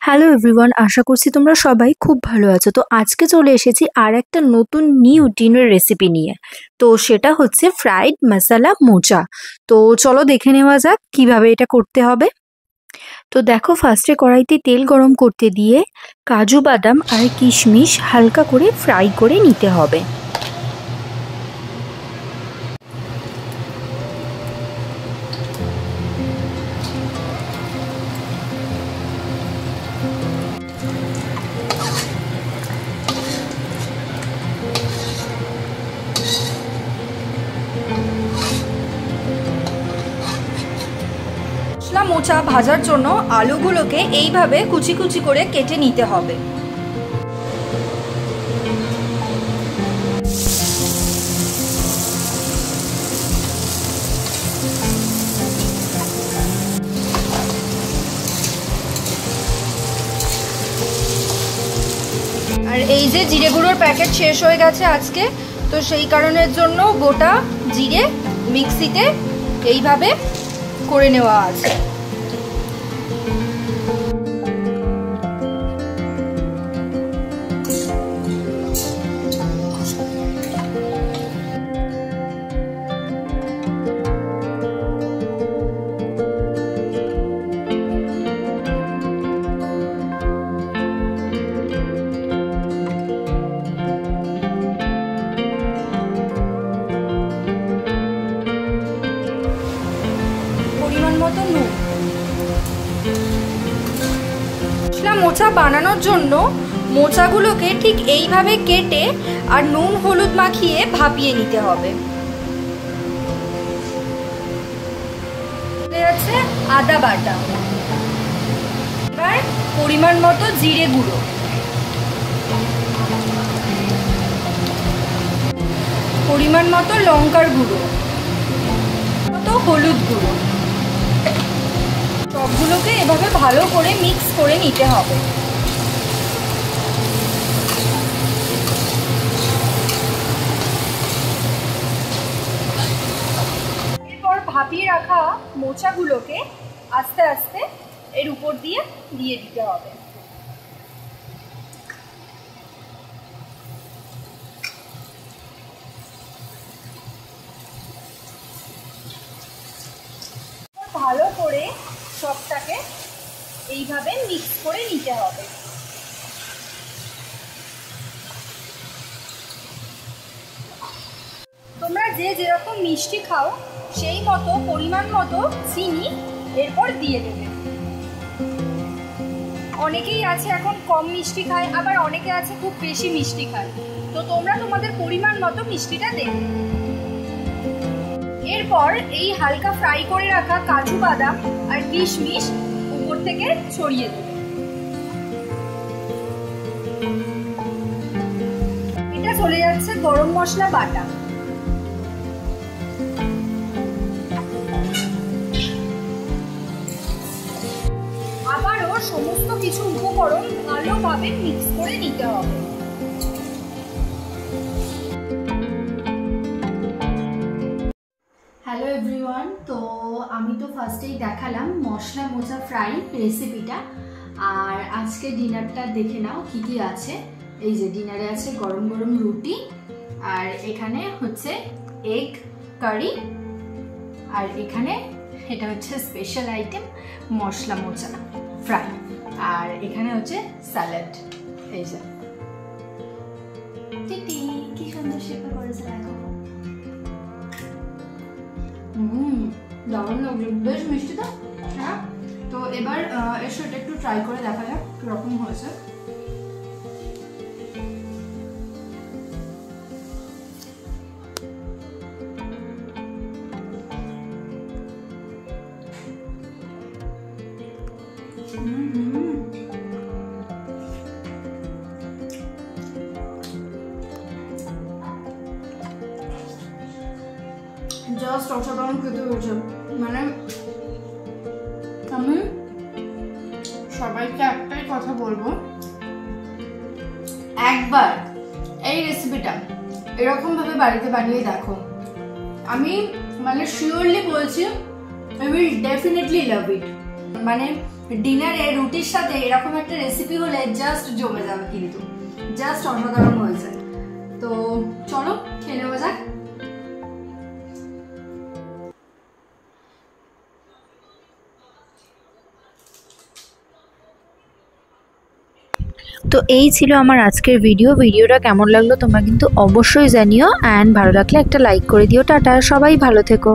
Hello everyone, আশা করছি তোমরা সবাই খুব ভালো আছো। তো আজকে চলে এসেছি আর একটা নতুন নিউ ডিনার রেসিপি নিয়ে। তো সেটা হচ্ছে ফ্রাইড মশলা মোচা। তো চলো দেখে নেওয়া যাক কিভাবে এটা করতে হবে। তো দেখো, ফার্স্টে কড়াইতে তেল গরম করতে দিয়ে কাজু বাদাম আর কিশমিশ হালকা করে ফ্রাই করে নিতে হবে। মশলা মোচা ভাজার জন্য আলুগুলোকে এইভাবে কুচি কুচি করে কেটে নিতে হবে। আর এই যে জিরে গুঁড়োর প্যাকেট শেষ হয়ে গেছে আজকে, তো সেই কারণের জন্য গোটা জিরে মিক্সিতে এইভাবে করে নেওয়া আছে। মোচা বানানোর জন্য মোচাগুলোকে ঠিক এইভাবে কেটে আর নুন হলুদ মাখিয়ে ভাপিয়ে নিতে হবে। আছে আদা বাটা, এবার পরিমাণ মতো জিরে গুঁড়ো, পরিমাণ মতো লঙ্কার গুঁড়ো, মতো হলুদ গুঁড়ো, সবগুলোকে এভাবে ভালো করে মিক্স করে নিতে হবে। এরপর ভাপিয়ে রাখা মোচাগুলোকে আস্তে আস্তে এর উপর দিয়ে দিতে হবে। ভালো করে সবটাকে এইভাবে মিক্স করে নিতে হবে। তোমরা যে যেরকম মিষ্টি খাও সেই মতো পরিমাণ মতো চিনি এরপর দিয়ে দেবে। অনেকেই আছে এখন কম মিষ্টি খায়, আবার অনেকে আছে খুব বেশি মিষ্টি খায়, তো তোমরা তোমাদের পরিমাণ মতো মিষ্টিটা দেবে। এরপর এই হালকা ফ্রাই করে রাখা কাজু বাদাম আর কিশমিশ উপর থেকে ছড়িয়ে দেবে। এটা চলে যাচ্ছে গরম মশলা বাটা। আবারও সমস্ত কিছু উপকরণ ভালোভাবে মিক্স করে নিতে হবে। হ্যালো এভরিওয়ান, তো আমি তো ফার্স্টেই দেখালাম মশলা মোচা ফ্রাই রেসিপিটা, আর আজকে ডিনারটা দেখে নাও কি কি আছে। এই যে ডিনারে আছে গরম গরম রুটি, আর এখানে হচ্ছে এগ কারি, আর এখানে এটা হচ্ছে স্পেশাল আইটেম মশলা মোচা ফ্রাই, আর এখানে হচ্ছে স্যালাড। এই যে কি সুন্দর শেপে করেছে দেখো। দারুণ লাগছে, বেশ মিষ্টি তো। হ্যাঁ, তো এবার এর সাথে একটু ট্রাই করে দেখা যাক কিরকম হয়েছে। জাস্ট অসাধারণ খেতে হয়েছে। মানে আমি সবাইকে একটাই কথা বলবো, একবার এই রেসিপিটা এরকম ভাবে বাড়িতে বানিয়ে দেখো। আমি মানে শিওরলি বলছি, I will definitely love it। মানে ডিনারে রুটির সাথে এরকম একটা রেসিপি হলে জাস্ট জমে যাবে, কিন্তু জাস্ট অসাধারণ হয়েছে। তো চলো খেয়ে নেওয়া যাক। তো এই ছিল আমার আজকের ভিডিওটা কেমন লাগলো তোমরা কিন্তু অবশ্যই জানিও, অ্যান্ড ভালো লাগলে একটা লাইক করে দিও। টাটা, সবাই ভালো থেকো।